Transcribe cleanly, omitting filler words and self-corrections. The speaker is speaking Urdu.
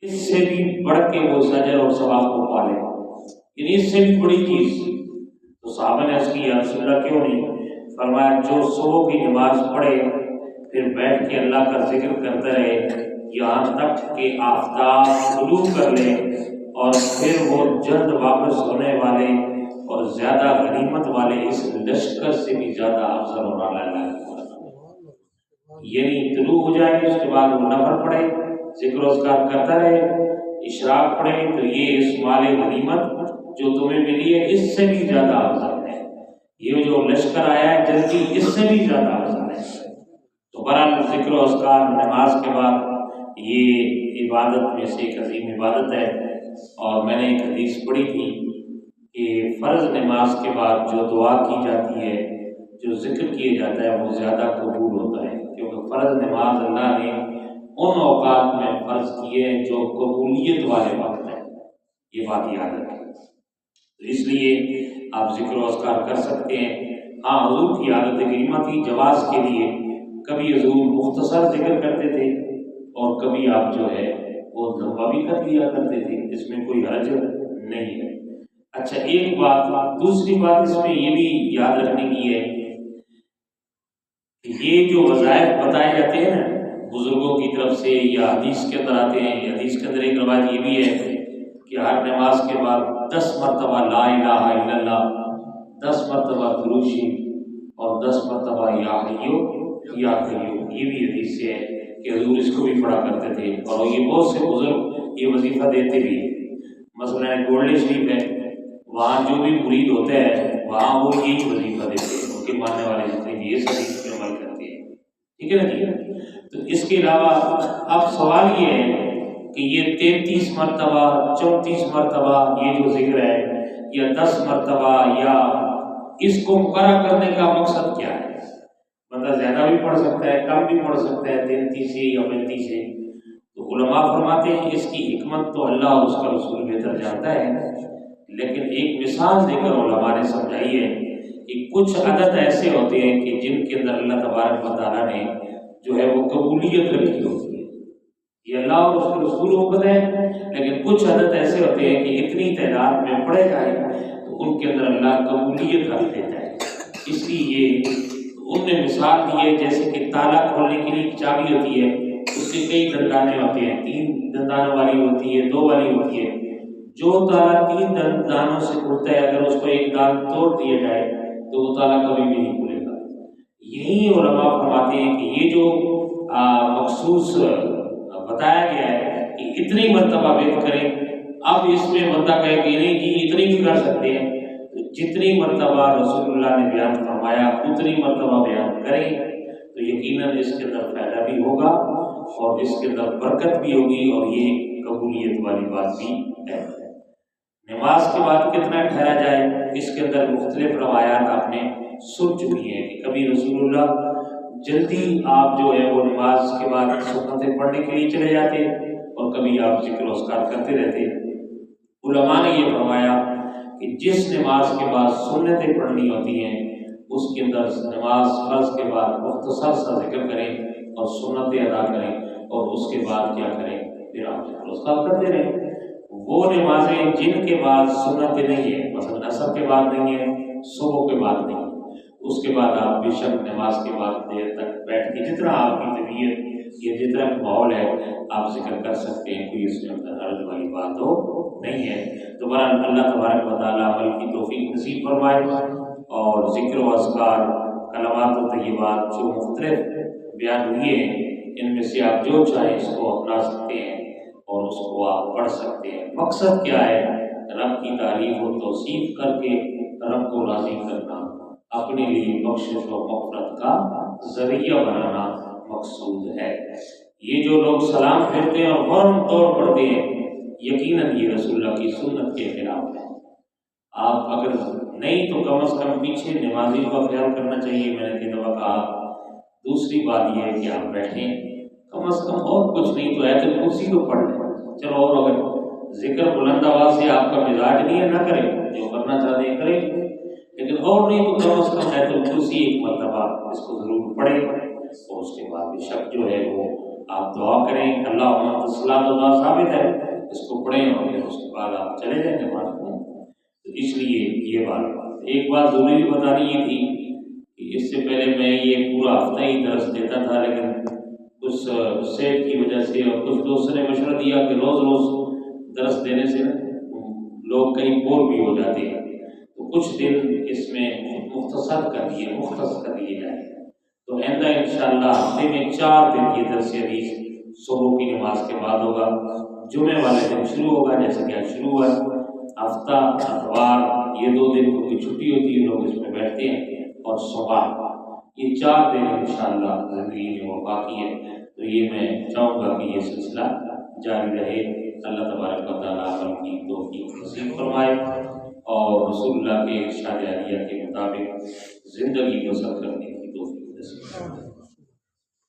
اس سے بھی بڑھ کے وہ اجر اور ثواب کو پالے، یعنی اس سے بھی بڑی چیز۔ تو صحابہ نے عرض کی یا رسول اللہ کیوں نہیں؟ فرمایا جو صبح کی نماز پڑھے پھر بیٹھ کے اللہ کا ذکر کرتا رہے یہاں تک کہ آفتاب طلوع کر لے، اور پھر وہ جلد واپس ہونے والے اور زیادہ غنیمت والے اس لشکر سے بھی زیادہ افضل اور اعلیٰ یعنی طلوع ہو جائے اس کے بعد وہ نفل پڑھے، ذکر و اذکار کرتا رہے، اشراق پڑھے تو یہ اس مال غنیمت جو تمہیں ملی ہے اس سے بھی زیادہ افضل ہے، یہ جو لشکر آیا ہے جلدی اس سے بھی زیادہ افضل ہے۔ تو بہرحال ذکر و اذکار نماز کے بعد یہ عبادت میں سے ایک عظیم عبادت ہے۔ اور میں نے ایک حدیث پڑھی تھی کہ فرض نماز کے بعد جو دعا کی جاتی ہے، جو ذکر کیا جاتا ہے وہ زیادہ قبول ہوتا ہے، کیونکہ فرض نماز اللہ نے ان اوقات میں فرض کیے ہیں جو قبولیت والے وقت ہیں، یہ بات یاد رکھیں۔ تو اس لیے آپ ذکر و اذکار کر سکتے ہیں۔ ہاں حضور کی عادت کریمہ تھی جواز کے لیے، کبھی حضور مختصر ذکر کرتے تھے اور کبھی آپ جو ہے وہ لمبا بھی کر لیا کرتے تھے، اس میں کوئی حرج نہیں ہے۔ اچھا ایک بات، دوسری بات اس میں یہ بھی یاد رکھنے کی ہے کہ یہ جو وظائف بتائے جاتے ہیں نا بزرگوں کی طرف سے یا حدیث کے اندر آتے ہیں، حدیث کے اندر ایک روایت یہ بھی ہے کہ ہر نماز کے بعد 10 مرتبہ لا الہ الا اللہ، 10 مرتبہ درود شریف اور 10 مرتبہ یا حیو یا قیوم، یہ بھی حدیث سے ہے کہ حضور اس کو بھی پڑھا کرتے تھے، اور یہ بہت سے بزرگ یہ وظیفہ دیتے بھی ہیں۔ مثلا گولڈ شریف ہے، وہاں جو بھی مرید ہوتا ہے وہاں وہ یہی وظیفہ دیتے ہیں، ان کے ماننے والے جتنے بھی اس حدیث پہ عمل کرتے ہیں، ٹھیک ہے نا جی۔ تو اس کے علاوہ اب سوال یہ ہے کہ یہ 33 مرتبہ 34 مرتبہ یہ جو ذکر ہے یا 10 مرتبہ، یا اس کو مقرر کرنے کا مقصد کیا ہے؟ بندہ زیادہ بھی پڑھ سکتا ہے، کم بھی پڑھ سکتا ہے، 33 سے یا 35 سے۔ تو علماء فرماتے ہیں اس کی حکمت تو اللہ اور اس کا رسول بہتر جانتا ہے، لیکن ایک مثال دے کر علماء نے سمجھائی ہے کہ کچھ عدد ایسے ہوتے ہیں کہ جن کے اندر اللہ تبارک و تعالیٰ نے جو ہے وہ قبولیت رکھی ہوتی ہے، یہ اللہ اور اس کے رسول وقت ہے، لیکن کچھ عدد ایسے ہوتے ہیں کہ اتنی تعداد میں پڑھے جائے تو ان کے اندر اللہ قبولیت رکھ دیتا ہے۔ اس لیے ان نے مثال دی ہے جیسے کہ تالا کھولنے کے لیے چابی ہوتی ہے، اس کے کئی دندانے ہوتے ہیں، 3 دندانوں والی ہوتی ہے، 2 والی ہوتی ہے۔ جو تالا 3 دندانوں سے کھلتا ہے اگر اس کو ایک دان توڑ دیا جائے تو وہ تالا کبھی بھی نہیں کھلے گا۔ یہی علماء فرماتے ہیں کہ یہ جو مخصوص بتایا گیا ہے کہ اتنی مرتبہ بیت کریں، اب اس میں بندہ کہے کہ نہیں جی اتنی بھی کر سکتے ہیں، تو جتنی مرتبہ رسول اللہ نے بیان فرمایا اتنی مرتبہ بیان کریں تو یقیناً اس کے اندر فائدہ بھی ہوگا اور اس کے اندر برکت بھی ہوگی، اور یہ قبولیت والی بات بھی ہے۔ نماز کے بعد کتنا ٹھہرا جائے اس کے اندر مختلف روایات آپ نے سن چکی ہیں کہ کبھی رسول اللہ جلدی آپ جو ہے وہ نماز کے بعد سنتیں پڑھنے کے لیے چلے جاتے اور کبھی آپ ذکر و اذکار کرتے رہتے۔ علماء نے یہ فرمایا کہ جس نماز کے بعد سنتیں پڑھنی ہوتی ہیں اس کے اندر نماز فرض کے بعد مختصر سا ذکر کریں اور سنتیں ادا کریں، اور اس کے بعد کیا کریں پھر آپ ذکر و اذکار کرتے رہیں۔ وہ نمازیں جن کے بعد سنتیں نہیں ہیں، مثلا عصر کے بعد نہیں ہے، صبح کے بعد نہیں ہے، اس کے بعد آپ بے شک نماز کے بعد دیر تک بیٹھ کے جتنا آپ کی طبیعت یا جتنا ماحول ہے آپ ذکر کر سکتے ہیں، کوئی اس میں اندر حرج والی بات تو نہیں ہے۔ تو بہرحال اللہ تبارک و تعالیٰ عمل کی توفیق نصیب فرمائے، اور ذکر و اذکار کلمات و طیبات جو مختلف بیان ہوئے ہیں ان میں سے آپ جو چاہیں اس کو اپنا سکتے ہیں اور اس کو آپ پڑھ سکتے ہیں۔ مقصد کیا ہے؟ رب کی تعریف و توصیف کر کے رب کو راضی کرنا، اپنے لیے بخشش و مغفرت کا ذریعہ بنانا مقصود ہے۔ یہ جو لوگ سلام پھیرتے ہیں اور فوراً طور پڑھتے ہیں یقیناً یہ رسول اللہ کی سنت کے خلاف ہے۔ آپ اگر نہیں تو کم از کم پیچھے نمازی کا خیال کرنا چاہیے، میں نے کئی دفعہ کہا۔ دوسری بات یہ ہے کہ آپ بیٹھیں کم از کم، اور کچھ نہیں تو آیت الکرسی تو پڑھ لیں، چلو، اور اگر ذکر بلند آواز سے آپ کا مزاج نہیں ہے نہ کریں، جو کرنا چاہتے ہیں کریں، لیکن اور نہیں تو کم از کم آیت الکرسی ایک مرتبہ اس کو ضرور پڑھیں، اور اس کے بعد بے شک جو ہے وہ آپ دعا کریں، اللہ صلاۃ و دعا ثابت ہے، اس کو پڑھیں اور پھر اس کے بعد آپ چلے جائیں نماز میں۔ تو اس لیے یہ بات، ایک بات ضروری بتانی یہ تھی کہ اس سے پہلے میں یہ پورا ہفتہ ہی درس دیتا تھا، لیکن کچھ صحت کی وجہ سے اور کچھ دوستوں نے مشورہ دیا کہ روز روز درس دینے سے لوگ کہیں بور بھی ہو جاتے ہیں، تو کچھ دن اس میں مختصر کر دیے جائیں۔ تو آئندہ انشاءاللہ ہفتے میں 4 دن یہ درس حدیث صبح کی نماز کے بعد ہوگا، جمعے والے دن شروع ہوگا جیسے کہ آج شروع ہوا ہے۔ ہفتہ اتوار یہ 2 دن کو چھٹی ہوتی ہے، لوگ اس میں بیٹھتے ہیں، اور صبح یہ 4 دن انشاءاللہ زندگی میں وہ باقی ہے۔ تو یہ میں چاہوں گا کہ یہ سلسلہ جاری رہے، اللہ تبارک و تعالیٰ عمل کی توفیق نصیب فرمائے اور رسول اللہ کے ارشاد عالیہ کے مطابق زندگی بسر کرنے